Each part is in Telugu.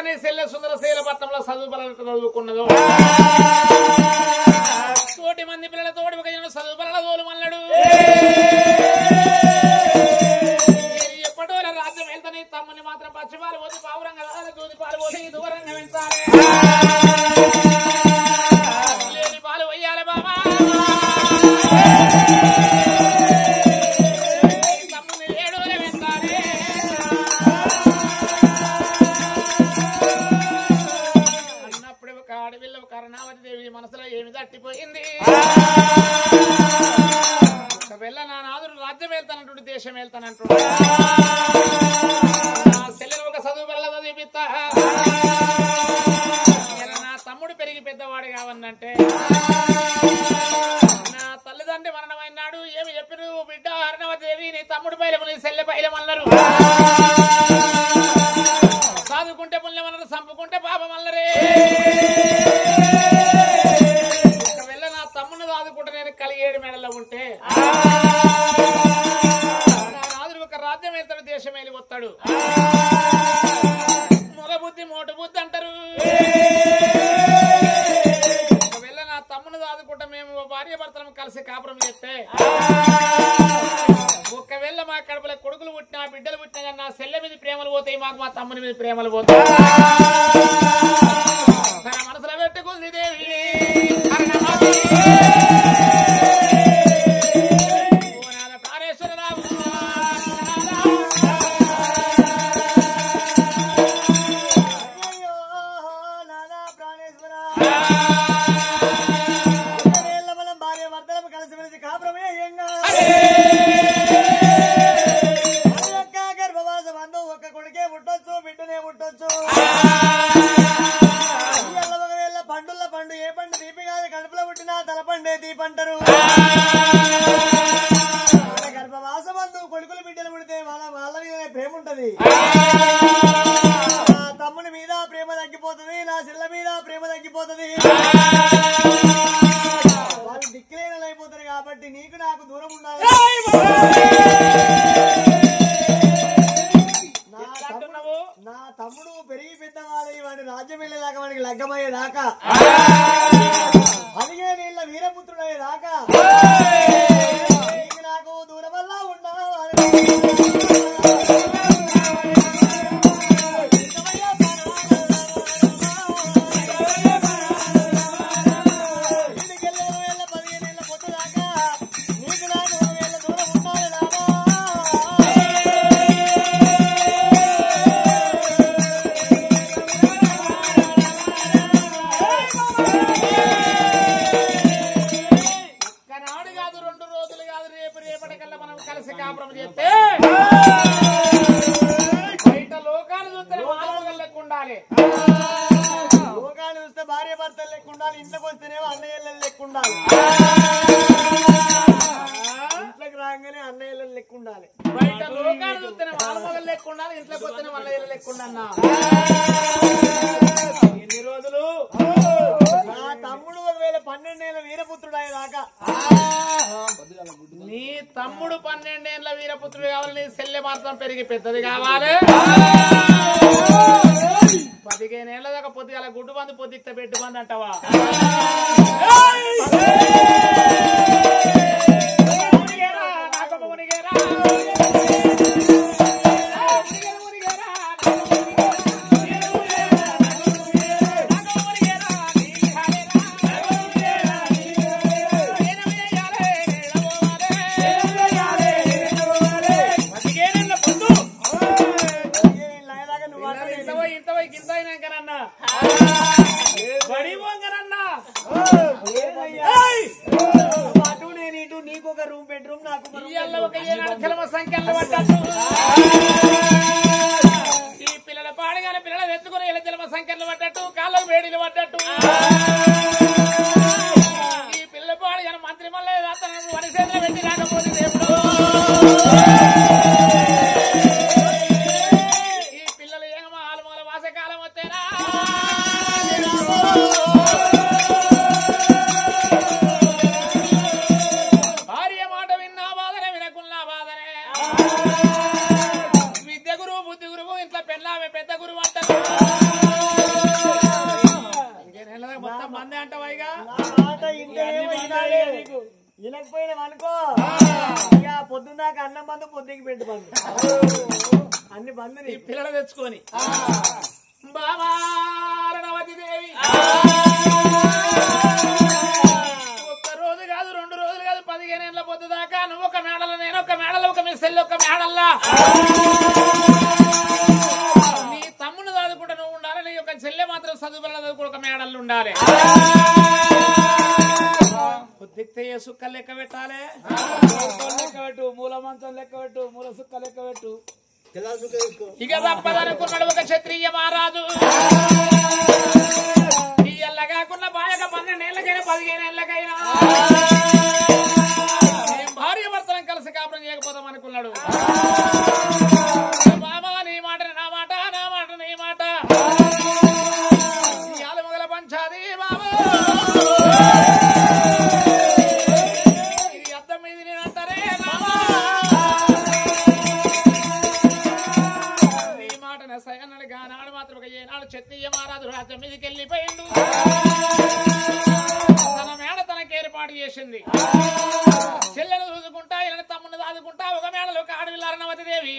నీ సెల్లె సుందర శైలపట్నంలో చదువుకున్నదో తోటి మంది పిల్లల తోటి ఒక జన చదువు పనుల తోలు మల్లడు ఎప్పటో రాజ్యం వెళ్తానే తమ్ముని మాత్రం పచ్చిపాలు పోతే పావురంగా దూది పాలు పోతే ఈ దూరంగా వెళ్తారే లేని పాలు వయ్యాలి బాబా తమ్ముని ఏడోలే వెళ్తారే అన్నప్పుడు ఒక ఆడపిల్ల కరుణావతి దేవి మనసులో ఏమి తట్టిపోయింది ఒకవేళ నా నాదుడు రాజ్యం వెళ్తానంటు దేశం వెళ్తానంటు సెల్లెలు ఒక చదువు వల్ల చదివిస్తా నా తమ్ముడు పెరిగి పెద్దవాడు కావన్నంటే నా తల్లిదండ్రి మరణమైనాడు ఏమి చెప్పిరు బిడ్డ అరుణవదేవి నీ తమ్ముడు పైలము నీ సెల్లె పైలమన్నారు సాదుకుంటే పుణ్యమన్నారు చంపుకుంటే పాపమల్లరే ఒకవేళ నా తమ్ముడు సాదుకుంటే నేను కలిగేడు మెడలో ఉంటే నా నాదుడు ఒక రాజ్యం వెళ్తాడు దేశం వెళ్ళి వస్తాడు మొగ బుద్ధి మోటు బుద్ధి అంటారు ఒకవేళ నా తమ్ముడు సాదుకుంటే మేము భార్య భర్తలను కలిసి కాపురం చేస్తే ఒకవేళ మా కడుపులో కొడుకులు పుట్టినా బిడ్డలు పుట్టినా కానీ నా సెల్లె మీద ప్రేమలు పోతాయి మాకు మా తమ్ముని మీద ప్రేమలు పోతాయి తన మనసులో పెట్టుకుంది దేవి ప్రాణేశ్వరరావు భార్య భర్తలు కలిసి మెలిసి కాపురమే గర్భవాస బంధం ఒక్క కొడుకే పుట్టొచ్చు బిడ్డనే పుట్టొచ్చు పండుల పండు ఏ పండు దీపి కాదు కడుపులో పుట్టినా తలపండే దీపంటారు గర్భవాస బంధు కొడుకులు బిడ్డలు పుడితే వాళ్ళ మీద ప్రేమ ఉంటది నా తమ్ముని మీద ప్రేమ తగ్గిపోతుంది నా చెల్ల మీద ప్రేమ తగ్గిపోతుంది వాళ్ళు దిక్కులేనలు అయిపోతారు కాబట్టి నీకు నాకు దూరం ఉండాలి నా తమ్ముడు పెరిగి పెద్దవాడు వాడి రాజ్యం వెళ్ళేదాకా వాడికి లగ్గమయ్యేదాకా 15 ఏళ్ల వీరపుత్రుడయ్యేదాకా నీకు నాకు దూరం వల్ల ఉండాలి లోకాలు చూస్తే భార్య భర్తలు లెక్క ఉండాలి ఇంట్లోకి వస్తేనేమో అన్నయ్యలు లెక్క ఉండాలి ఇంట్లోకి రాగానే అన్నయ్యలు లెక్క ఉండాలి బయట లోకాలు చూస్తేనే వాళ్ళ మొగలు లెక్క ఉండాలి ఇంట్లోకి వస్తేనే అన్నయ్యలు లెక్క ఉండన్నా ఎన్ని రోజులు నా తమ్ముడు 12 ఏళ్ల వీరపుత్రుడు అయ్యేదాకా నీ తమ్ముడు 12 ఏళ్ల వీరపుత్రుడు కావాలి నీ సెల్లె మాత్రం పెరిగి పెద్దది కావాలి 15 ఏళ్ల దాకా పొద్దుగాల గుడ్డు బంది పొద్దుక్త పెట్టు బంది అంటావా సంఖ్యలు పట్టట్టు ఈ పిల్లల పాడగానే పిల్లలు ఎత్తుకుని ఇలా జలమ సంఖ్యలు పట్టట్టు కాళ్ళకు వేడిలు పట్టట్టు ఈ పిల్లల పాడగానే మంత్రి మళ్ళీ వరి చేతులు పెట్టి రాకపోతే ఈ పిల్లలు ఏమో ఆలుమూల వాసకాలం వచ్చేనా భార్య మాట విన్నా బాధనే వినకున్నా బాధనే విద్య గురువు బుద్ధి గురువు ఇంట్లో పెళ్ళామే పెద్ద గురువు అంటారు వినకపోయినాం అనుకో ఇక పొద్దున్నాక అన్నం బంధు పొద్దుకి పెట్టి బంధు అన్ని బంధుని పిల్లలు తెచ్చుకొని బాబారనవతి దేవి ఒక్క రోజు కాదు 2 రోజులు కాదు 15 ఏళ్ళ పొద్దు దాకా నువ్వు ఒక మేడల నేను ఒక మేడల ఒక మిస్సెల్లి ఒక మేడల్లా నీ తమ్ముడు చదువుకుంటా నువ్వు ఉండాలి నీ యొక్క చెల్లె మాత్రం చదువుకున్న చదువుకుంటూ ఒక మేడల్లో ఉండాలి పొద్దుతే సుక్క లెక్క పెట్టాలి లెక్క పెట్టు మూల మంచం లెక్క పెట్టు మూల సుక్క లెక్క పెట్టు ఇక తప్పదనుకున్నాడు ఒక క్షత్రియ మహారాజు ఈ ఎల్ల కాకుండా బాయక 12 ఏళ్ళకైనా 15 ఏళ్ళకైనా నేను భార్య భర్తలను కలిసి కాపురం చేయకపోతాం అనుకున్నాడు బాబా నీ మాట నా మాట నా మాట నీ మాట ఇవాళ మొదల పంచాది బాబా ఇది అద్దం మీద నేను అంటారే బాబా నీ మాట నా సయన్నాడుగా నాడు మాత్రం ఒక ఏనాడు క్షత్రియ మహారాజు రాజ్యం మీదకి వెళ్ళిపోయిండు తన మేడ తనకి ఏర్పాటు చేసింది చెల్లెలు చూసుకుంటా ఇలా తమ్ముని దాదుకుంటా ఒక మేడలో ఒక ఆడవిల్లారనవతి దేవి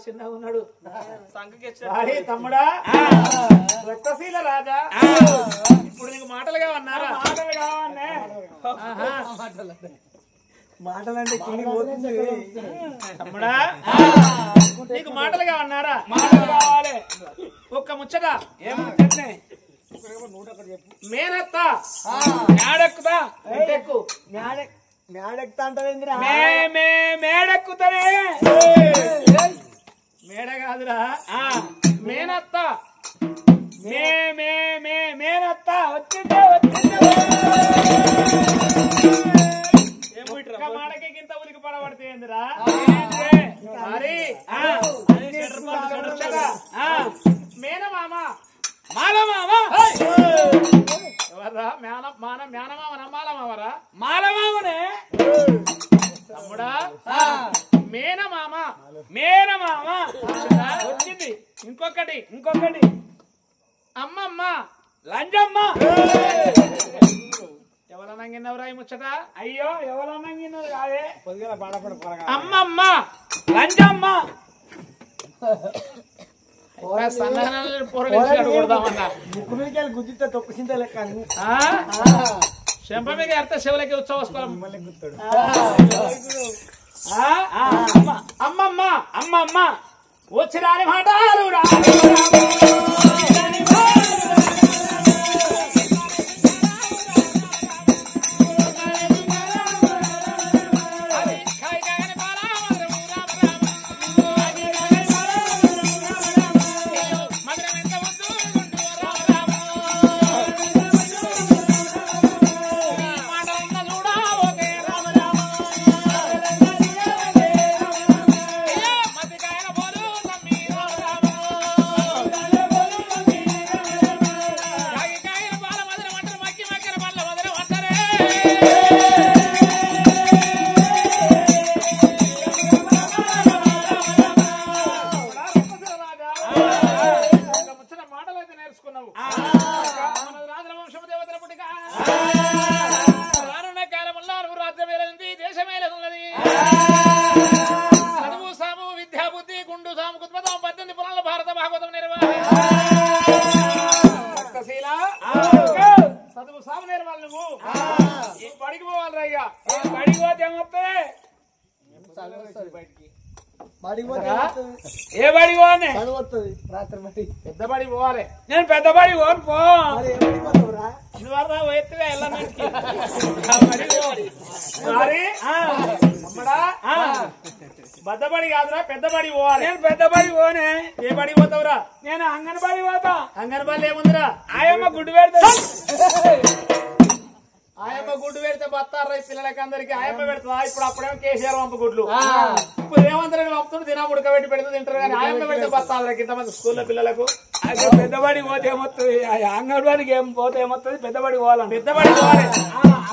చిన్నగా ఉన్నాడు తమ్ముడా రక్తశీల రాజా ఇప్పుడు నీకు మాటలుగా ఉన్నారా మాటలు కావాలనే మాటలంటే తమ్ముడా నీకు మాటలుగా ఉన్నారా మాటలు కావాలి ఒక్క ముచ్చట ఏమంటే మేనత్త మేడెక్కుతా మేడెక్కుతా అంటావేందిరా మేడెక్కుతానే మేడ కాదురా మేనత్త మేనత్త వచ్చిందే మాటకి ఇంత ఉలికి పడబడితే ఏందిరా మరి మేనమామ మాలమామ ఎవర్రా మేన మేనమామ వచ్చింది. ఇంకొకటి అమ్మమ్మ లంజమ్మ. ఎవరనంగినవరా ఈ ముచ్చట? అయ్యో ఎవరనంగినరు కాదే, అమ్మమ్మ లంజమ్మ. ముక్కుమిడికాయలు గుద్దితే తొక్కుసింత లెక్క చెంప మీద ఎర్త శివులకి ఉత్సవం. అమ్మమ్మ అమ్మమ్మ వచ్చి రాని మాటలు ఏ బడి పోనే పెద్ద బడి పోవాలి. నేను పెద్ద బడి పోను పో ఎత్తుగా బద్దబడి కాదురా పెద్ద బడి పోవాలి. నేను పెద్ద బడి పోనే. ఏ బడి పోతావురా? నేను అంగన్వాడి పోతా. అంగన్వాడి ఏముందిరా? ఆయమ్మ గుడ్డు పెడతా. ఆయమ్మ గుడ్డు పెడితే బత్తారా పిల్లలకి అందరికి ఆయమ్మ పెడతా. ఇప్పుడు అప్పుడేమో కేసీఆర్ పంప గుడ్లు, ఇప్పుడు రేవంత్ రెడ్డి పంపుతుంటే దినా ఉడకబెట్టి పెడితే తింటారు. కానీ ఆయమ్మ పెడితే బత్తారా ఇంతమంది స్కూల్లో పిల్లలకు. అదే పెద్దబడి పోతే ఏమొస్తుంది, అంగన్వాడికి ఏం పోతే ఏమొస్తుంది, పెద్దబడి పోవాలి. పెద్దబడి పోవాలి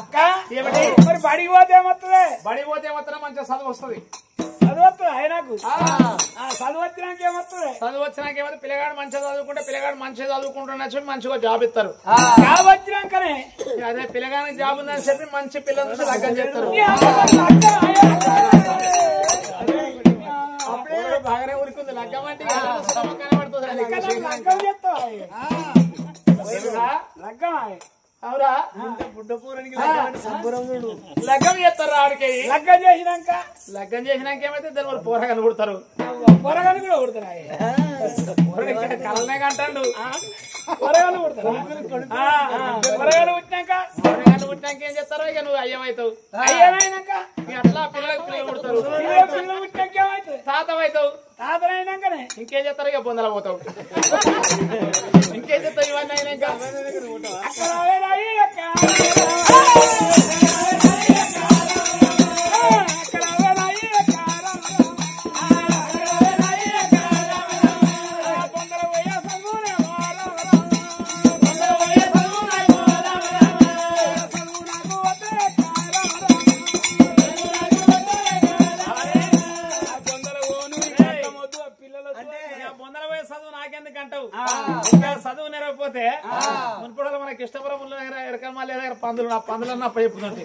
అక్క. ఏమిటి మరి బడికి పోతే ఏమొస్తుంది? బడి పోతే ఏమొస్తున్నా మంచిగా చదువు వస్తుంది. చదువు వస్తుంది ఆయనకు. చదువు వచ్చినాక ఏమొస్తుంది? చదువు వచ్చినాక ఏమవుతుంది? పిల్లగాడు మంచిగా చదువుకుంటే పిల్లగాడు మంచిగా చదువుకుంటున్నా చెప్పి మంచిగా జాబ్ ఇస్తారు. జాబ్ వచ్చినాకనే అదే పిల్లగానికి జాబ్ ఉందని చెప్పి మంచి పిల్లల నుంచి లగ్గం చేస్తారు. బాగానే ఉరికుంది లగ్గం అంటే కనబడుతుంది. లగ్గం అవురా? లగ్గం చేస్తారు ఆడికి. లగ్గం చేసినాక ఏమైతే దాని వాళ్ళు పోరగాలు కుడతారు. పోరగాలు కూడా కుడతారు. కలనే కంటాడు పోరగాలు కుడతారు. పోరగాలు పుట్టినాక ఏం చేస్తారో ఇక నువ్వు అయ్యమవుతావు. అయ్యమైనాక అట్లా పిల్లలకు పిల్లలు కుడతారు. పిల్లలు పుట్టినాక ఏమవుతావు? తాతవైతావు. తాతనైనాకనే ఇంకేం చేస్తారు? ఇక బొందల పోతావు. ఇంకేం చేస్తావు? ఇవన్నీ అయినాక చదువు నెరవకపోతే మున్పడలో మనకి ఇష్టపురం ఎరకమ్మ లేదా పందులు నా పందులన్న అప్ప చెప్పుతుంటే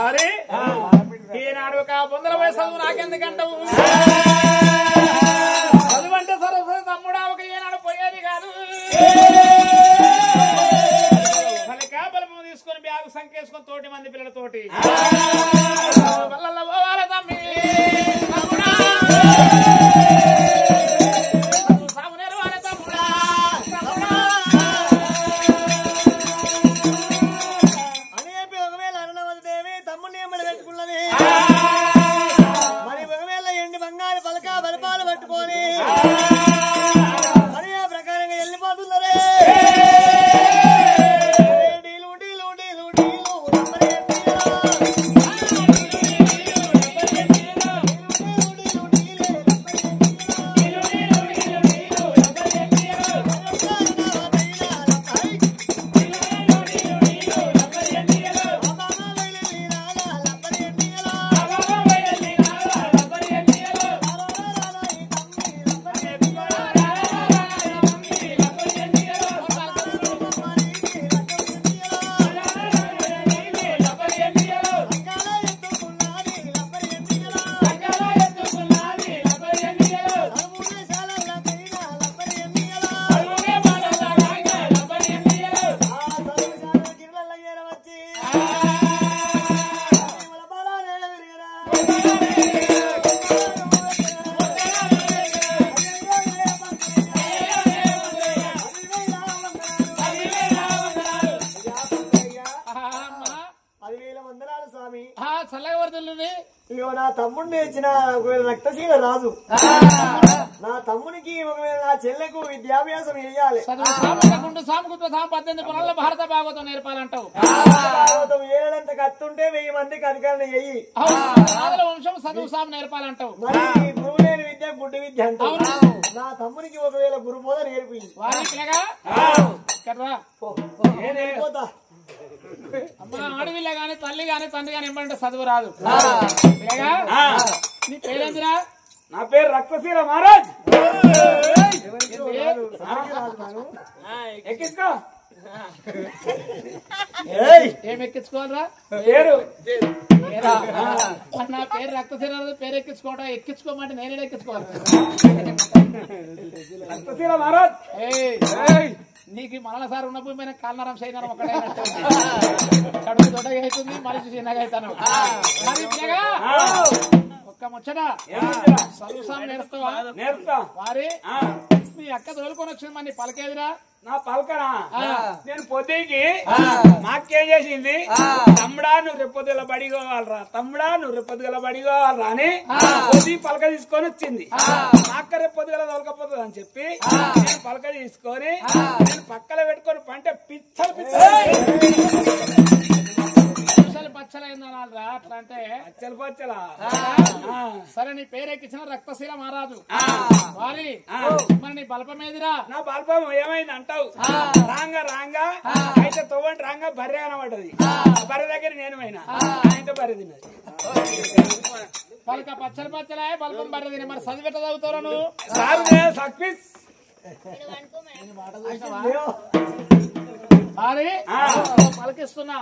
అరే ఈనాడు ఒక 100 వయసు చదువు నాకెందుకంటావు? చదువు అంటే సరస్వతి తమ్ముడా ఒక ఏనాడు పోయేది కాదు. మళ్ళీ బలము తీసుకొని బ్యాగు సంకేసుకొని తోటి మంది పిల్లలతోటి వల్ల పోవాలి తమ్మి తమ్ముడా. మరి ఒకవేళ ఎండి బంగారు పలక బలపాలు పట్టుకొని మరి ఆ ప్రకారంగా వెళ్ళిపోతున్నారే. తమ్ముడిని నేర్చిన ఒకవేళ రక్తశీల రాజు నా తమ్మునికి ఒకవేళ నా చెల్లెకు విద్యాభ్యాసం వేయాలి భారత భాగవతం నేర్పాలంటావు భాగవతం ఏడంత కత్తుంటే 1000 మందికి అధికారం వెయ్యి వంశం చదువు సాము నేర్పాలంటావు మరి గురువు లేని విద్య గుడ్డి విద్య అంటావు నా తమ్మునికి ఒకవేళ గురుబోధ నేర్పి అమ్మా ఆడవిల్ల గాని తల్లి గాని తండ్రి గాని ఏమంటే చదువు రాదు నీ పేరేందిరా? నా పేరు రక్తశీల మహారాజ్. ఎక్కించుకో. ఏం ఎక్కించుకోవాలరా? పేరు నా పేరు రక్తశీల పేరు ఎక్కించుకోమంటే నేనే ఎక్కించుకోవాలి. రక్తశీల మహారాజ్ నీకు మరణ సార్ ఉన్నప్పుడు పోయిన కాలనరం శైనరం ఒకటే కడుపు దొడ్డగా అవుతుంది మనిషి చిన్నగా అవుతాను. ఒక్క ముచ్చట చదువు సాము నేర్స్తావా? నేర్పుతా. వారి మీ అక్క తోలుకొని వచ్చింది మరి నీ పలకేదిరా? నా పలకరా నేను పొద్దుకి మాకేం చేసింది, తమ్ముడా నువ్వు రేపొద్దుల బడిగోవాలరా, తమ్ముడా నువ్వు రేపొద్దుల బడిగోవాలరా అని పొద్దు పలక తీసుకొని వచ్చింది. మా అక్క రేపొద్దుగల తోలకపోతుంది అని చెప్పి నేను పలక తీసుకొని నేను పక్కన పెట్టుకొని పంటే పిచ్చలు పచ్చలైందనాలరా అట్లా అంటే పచ్చలు పచ్చలా. సరే నీ పేరెక్కించిన రక్తశీల మహారాజు వారి మరి నీ బల్పం ఏదిరా? నా బల్పం ఏమైంది అంటావు? రాంగా రాంగా అయితే తవ్వండి రాంగా బర్రె కనబడ్డది. బర్రె దగ్గర నేను పోయినా ఆయనతో బర్రె తిన్నది. పలక పచ్చలు పచ్చలే బల్పం బర్రె తిని మరి చదివి ఎట్లా చదువుతావు నువ్వు? సార్ సక్సెస్ మరి పలకిస్తున్నా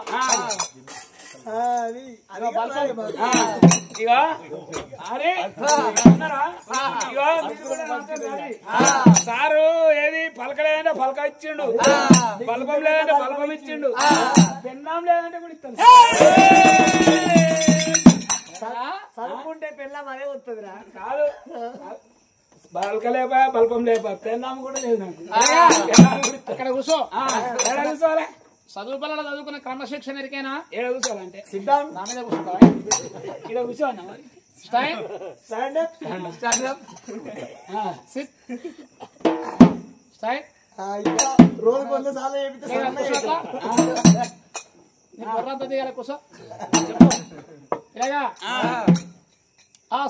సారు ఏది పలకలేదంటే పలక ఇచ్చిండు, బల్బం లేదంటే బల్బం ఇచ్చిండు, పెన్నాం లేదంటే కూడా ఇస్తాను. చదువుకుంటే పెళ్ళం అదే వస్తుందిరా. కాదు బల్క లేపా బల్బం లేపా పెన్నాం కూడా లేదు నాకు. ఇక్కడ కూర్చో. కూర్చోలే చదువు పిల్లలు చదువుకున్న క్రమశిక్షణ ఎరికైనా ఏడ కూర్చోవాలంటే సిద్ధాం నా మీద కూర్చుంటావా? ఇక్కడ కూర్చోవన్నా మరి stand stand up SIT stand రోజు కొంతసార్లు బొర్రంతా దిగాల కూర్చో. ఇలాగా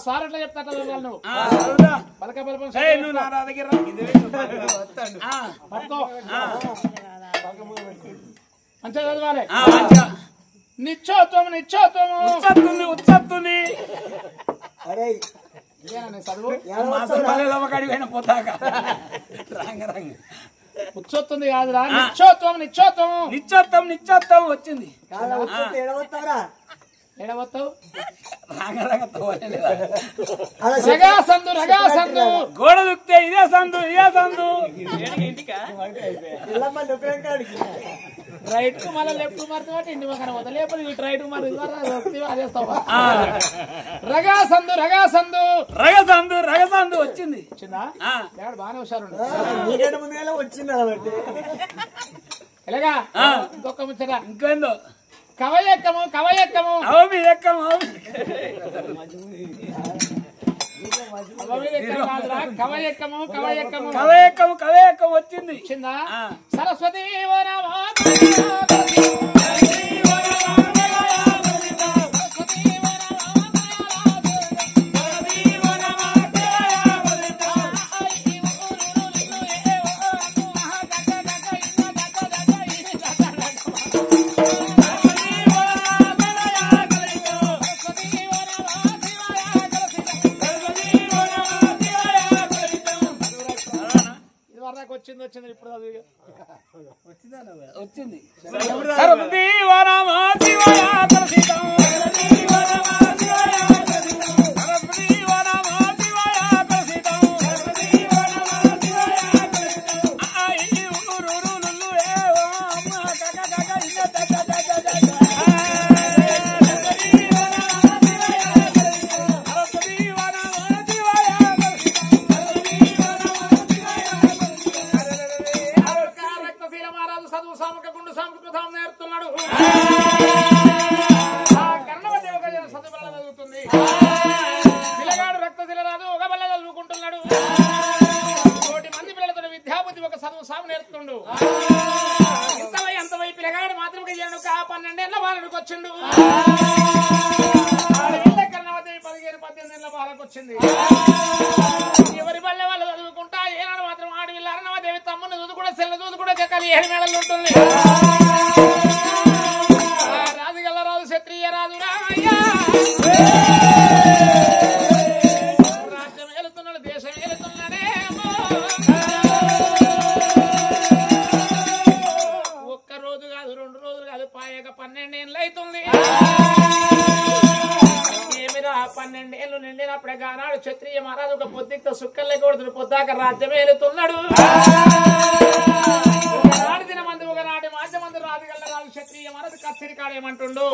సార్ ఎట్లా చెప్తా నువ్వు పలక బలపం పట్టుకో మంచిగా చదవాలి. నిత్యోత్వం నిత్యోత్వము ఉచ్చత్తుంది ఉచ్చత్తుంది. చదువు పోతాక ఉచ్చొత్తుంది కాదురా నిత్యోత్వం నిత్యోత్వము. నిత్యోత్తం నిత్యోత్తం వచ్చింది. ఎడవస్తావు రగా సందు గోడ దుక్తే ఇదే సందు ఇదే సందు. రైట్ కు మళ్ళీ లెఫ్ట్ మారుతావు ఇంటి పక్కన పోతా లేకపోతే ఇటు రైట్ మారు అదేస్తావా? రగా సందు రగా సందు రగ సందు రగ సందు వచ్చింది. వచ్చిందా? బాగానే హుషారు ముందుగా వచ్చింది కాబట్టి ఎలాగా ఇంకొక ముచ్చట ఇంకేందో కవయక్కము కవయక్కము అవమి ఎక్కము కవయక్కము కవయక్కము కవయక్కము కవయక్కం వచ్చింది. వచ్చిందా? సరస్వతి వచ్చింది వచ్చింది ఇప్పుడు వచ్చింది. సరస్వతి వనమ శివయ కలసితం సరస్వతి వనమ శివయ కలసితం సరస్వతి వనమ శివయ కలసితం ఐ ఉరురులు ఏవో అమ్మ కక కక ఇన్న తక తక తక సరస్వతి వనమ శివయ కలసితం సరస్వతి వనమ శివయ కలసితం సరస్వతి వనమ శివయ మహారాజు చదువు సాముక గుండు సాముకు ప్రధానం నేర్పుతున్నాడు. కర్ణవదేవ చదువు కోటి మంది పిల్లలతో విద్యాబుద్ధి ఒక చదువు సాగు నేర్పుతుండు ఎంతవై పిల్లగాడు మాత్రం 12 ఏళ్ళ బాలడికి వచ్చిండు 15-18 ఏళ్ళ బాలకు వచ్చింది ఎవరి పల్లె వాళ్ళు చదువుకుంటా ఏనాడు మాత్రం ఆడవిల్ల అరణవదేవి తమ్ముని దూదు కూడా సెల్ల దూదు కూడా చెక్కాలి 7 మేళలు ఉంటుంది రాజుగల్ల రాజు క్షత్రియ రాజు రాజ్యం వెళుతున్నాడు దేశం వెళుతున్నాడే ఒక్క రోజు కాదు 2 రోజులు కాదు పాయక 12 ఏళ్ళు అవుతుంది ఏమిరా 12 ఏళ్ళు నిండినప్పుడే కానాడు క్షత్రియ మహారాజు ఒక పొద్దుతో సుక్కల్లే కొడుతుడు పొద్దాక రాజ్యం వెళుతున్నాడు ఒకనాటి దినమంది ఒకనాటి మాధ్యమంది రాజుగల్ల రాజు క్షత్రియ మహారాజు కచ్చిరి కాడేమంటుండు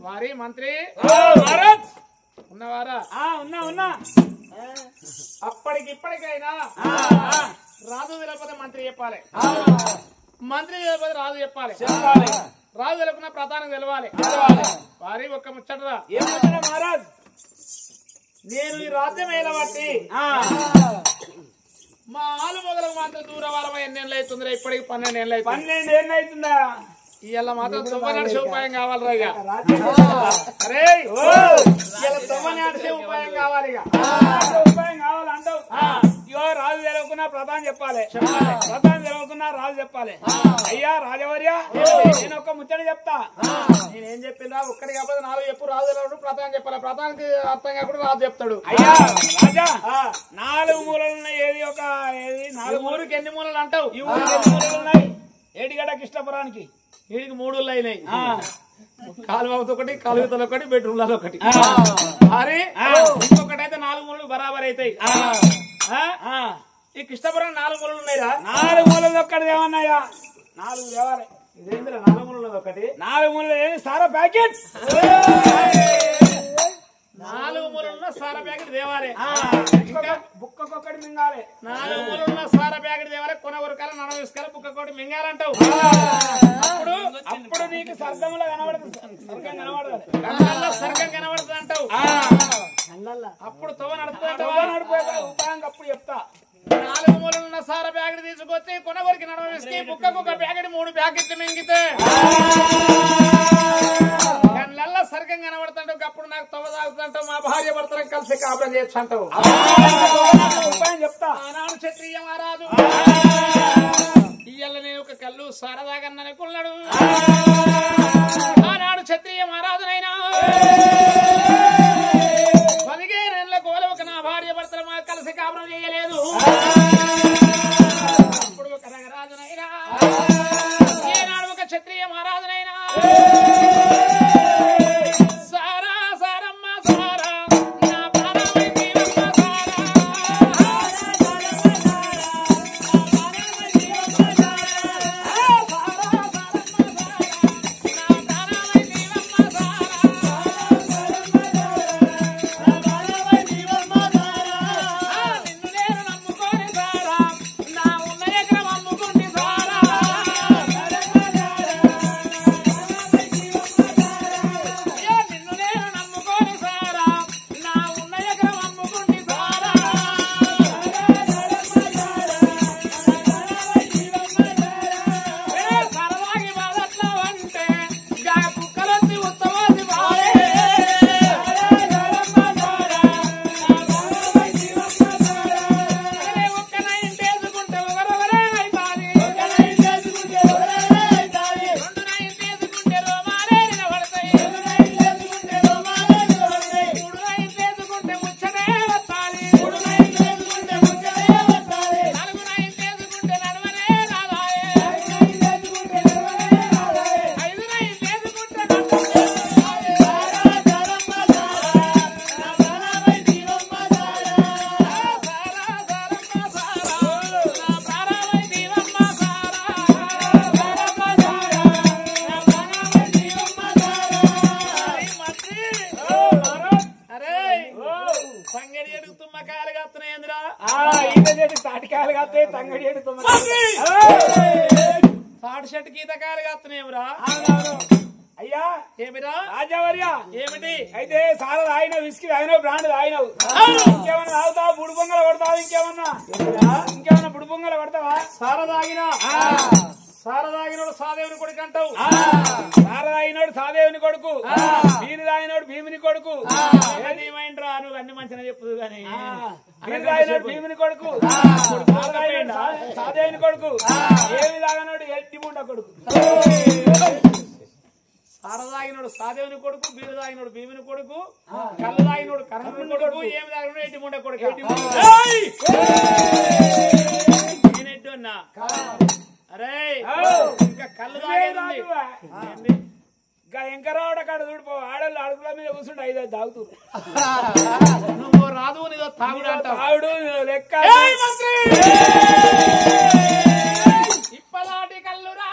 వారి మంత్రి ఉన్నవారా ఉన్నా అప్పటికిప్పటికైనా రాజు తెలియకపోతే మంత్రి చెప్పాలి మంత్రి తెలియకపోతే రాజు చెప్పాలి రాజు తెలుకున్న ప్రధానం తెలవాలి వారి ఒక్క ముచ్చటరా ఏమవుతున్నా మహారాజ్ నేను ఈ రాజ్యం ఏలబట్టి మా ఆలు మొదలకు మాత్రం దూరవారం 8 ఏళ్ళు అవుతుందిరా ఇప్పటికి 12 ఏళ్ళు అవుతుంది 12 ఏళ్ళు అవుతుందా ఇవాళ మాత్రం తొవ్వనాడిసే ఉపాయం కావాలిరా ఇక అరే ఇలా తొవ్వనాడిసే ఉపాయం కావాలి ఇక ఉపాయం కావాలంటావు ఇగో రాజు తెలవకున్నా ప్రధాని చెప్పాలి ప్రధాని తెలవకున్నా రాజు చెప్పాలి అయ్యా రాజవర్య నేను ఒక ముచ్చట చెప్తా నేనేం చెప్పినా ఒక్కడి కాకపోతే 4 చెప్పు రాజు తెలవడు ప్రధాని చెప్పాలి ప్రధానికి అర్థం కాకుండా రాజు చెప్తాడు అయ్యా రాజా 4 మూలలు ఏది ఒక ఏది 4 ఊరికి ఎన్ని మూలలు అంటావు ఈ ఊరికి ఎన్ని మూలలు ఉన్నాయి ఏడిగడ్డ కృష్ణపురానికి వీడికి 3 ఊళ్ళు అయినాయి కాలువతో ఒకటి కాలువతలు ఒకటి బెడ్రూమ్లలో ఒకటి మరి ఇంకొకటి అయితే 4 మూలలు బరాబర్ అవుతాయి ఈ కృష్ణపురం 4 మూలలు ఉన్నాయిరా 4 మూలలు ఒక్కటి ఏమన్నాయా 4 దేవాలి ఇదేంద్ర 4 మూలలు ఒకటి 4 మూలలు ఏది సారా ప్యాకెట్ 4 మూలలున్న సారా ప్యాకెట్ దేవాలి బుక్కకొక్కటి మింగాలి 4 మూలలున్న సారా ప్యాకెట్ దేవాలి కొన ఉరకాల నడ వేసుకోవాలి బుక్కకోటి మింగాలంటావు అప్పుడు నీకు సర్గంలో కనబడుతుంది సర్గం కనబడదు కళ్ళల్లో సర్గం కనబడుతుంది అంటావు అప్పుడు తవ్వ నడిపోయే ఉపాయం అప్పుడు చెప్తా 4 మూలలున్న సారా ప్యాకెట్ తీసుకొచ్చి కొన వరకు నడ వేసుకి బుక్కకొక ప్యాకెట్ 3 ప్యాకెట్లు మింగితే కళ్ళల్లో సర్గం కనబడుతుంటావు అప్పుడు నాకు తవ్వ తాగుతుంటావు మా భార్య భర్తలు కలిసి కాపురం చేయొచ్చు అంటావు ఉపాయం చెప్తా ఆనాడు క్షత్రియ మహారాజు ఇయ్యాల నేను ఒక కళ్ళు సరదాగా అనుకున్నాడు ఆనాడు క్షత్రియ మహారాజునైనా 15 ఏళ్ల కోలవక నా భార్య భర్తలు మా కలిసి కాపురం చేయలేదు అప్పుడు ఒక రగరాజునైనా ఏనాడు ఒక క్షత్రియ మహారాజునైనా సారా సారమ్మ సారా నా ప్రాణమైంది తాటి చెట్టు గీతకాయలు కాస్తున్నాయిరా అయ్యా ఏమిరా రాజవర్య ఏమిటి అయితే సారా తాగినావు విస్కీ తాగినావు బ్రాండ్ తాగినావు ఇంకేమన్నా తాగుతావా బుడి పొంగలు కొడతావా ఇంకేమన్నా బుడి పొంగలు కొడతావా సారదాగినోడు సాదేవుని కొడుకు అంటావు సారదాగినోడు సాదేవుని కొడుకు బీరు తాగినోడు భీముని కొడుకు ఏమైండ్రా నువ్వు అన్ని మంచిగా చెప్పుదు గాని బీరు తాగినోడు భీముని కొడుకు సాదేవుని కొడుకు ఏమి తాగినోడు ఎట్టి ముండ కొడుకు సారదాగినోడు సాదేవుని కొడుకు బీరు తాగినోడు భీముని కొడుకు కళ్ళు తాగినోడు కర్ణుని కొడుకు ఏమి తాగినోడు ఎట్టి ముండ కొడుకు నేనెట్టు అన్నా అరే ఇంకా కళ్ళు తాగేది ఇంకా ఎంకరావడ కాడ చూడిపో ఆడళ్ళు అడుగుల మీద కూర్చుంటే 5 తాగుతూ నువ్వు రాదు నీదో తాగుడు అంటావు తాగుడు లెక్క ఇప్పలాంటి కళ్ళు రా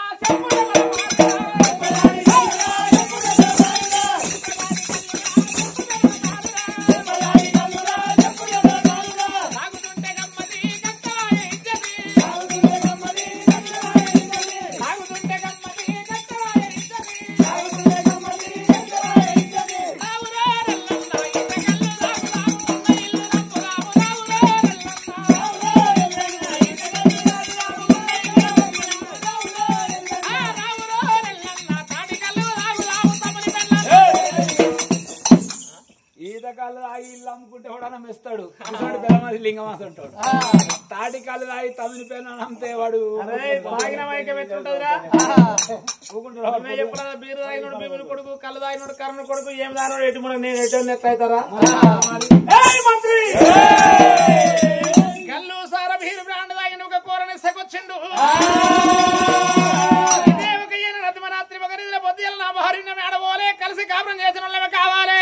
ఈతకాళ్ళు తాగి ఇల్లు అమ్ముకుంటే కూడా మెస్తాడు బెల్లమది లింగమాస ఉంటాడు తాటి కాళ్ళు తాగి తమిళ పేరు అమ్మితే వాడు చెప్పలేదు బీరు తాగినోడు భీముని కొడుకు కళ్ళు తాగినోడు కర్ణుని కొడుకు ఏం తాగినోడు ఎటు మనం నేను ఎటు ఎట్లయితారా మంత్రి కళ్ళు సార బీరు బ్రాండ్ తాగిన ఒక కూరని సెకొచ్చిండు రాత్రి ఒక నిద్ర పొద్దుల నా భార్య మేడబోలే కలిసి కాపురం చేసిన వాళ్ళమే కావాలి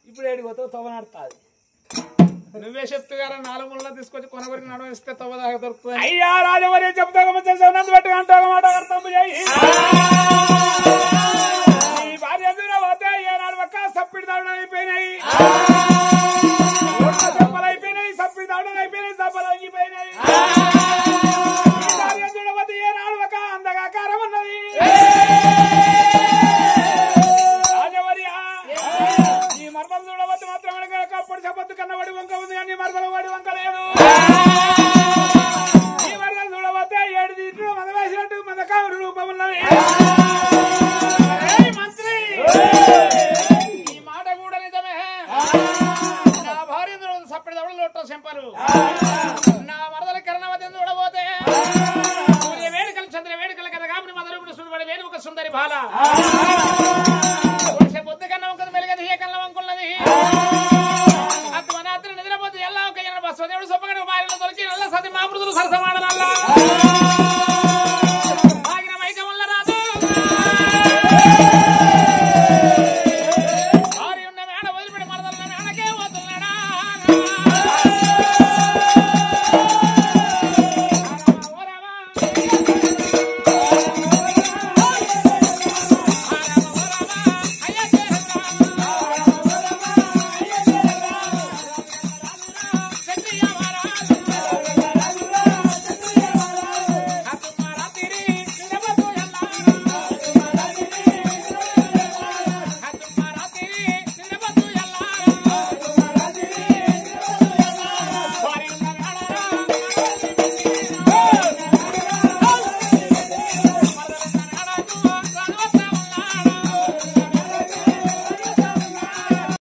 ఇప్పుడు ఏడు కొత్త తవ్వనడుతుంది నువ్వే చెప్తుగారా 4 ముళ్ళ తీసుకొచ్చి కొనగొరికి నడవస్తే తవ్వ దాకా దొరుకుతుంది అయ్యా రాజవర్య చెప్తానందు పెట్టి అంటావు మాట అర్థం చేయి భార్య పోతే ఏనాడు ఒక్క సప్పిడి దావడం అయిపోయినాయి చెప్పలు అయిపోయినాయి సప్పిడి దావడం అయిపోయినాయి దెబ్బలు అయిపోయినాయి భార్య చూడబోతే ఏనాడు ఒక అందగాకారం ఉన్నది రాజవర్య ఈ మర్మం చూడబోతే మాత్రం అప్పుడు చెప్పొద్దు కన్నా వాడి వంక ఉంది కానీ మరదలు వాడి వంక లేదు ఈ మరదలు చూడబోతే 7 దీంట్లో మన వేసినట్టు మన కావురు రూపం ఉన్నది మంత్రి ఈ మాట కూడా నిజమే నా భార్య సప్పటి దవడలు లొట్టో చెంపలు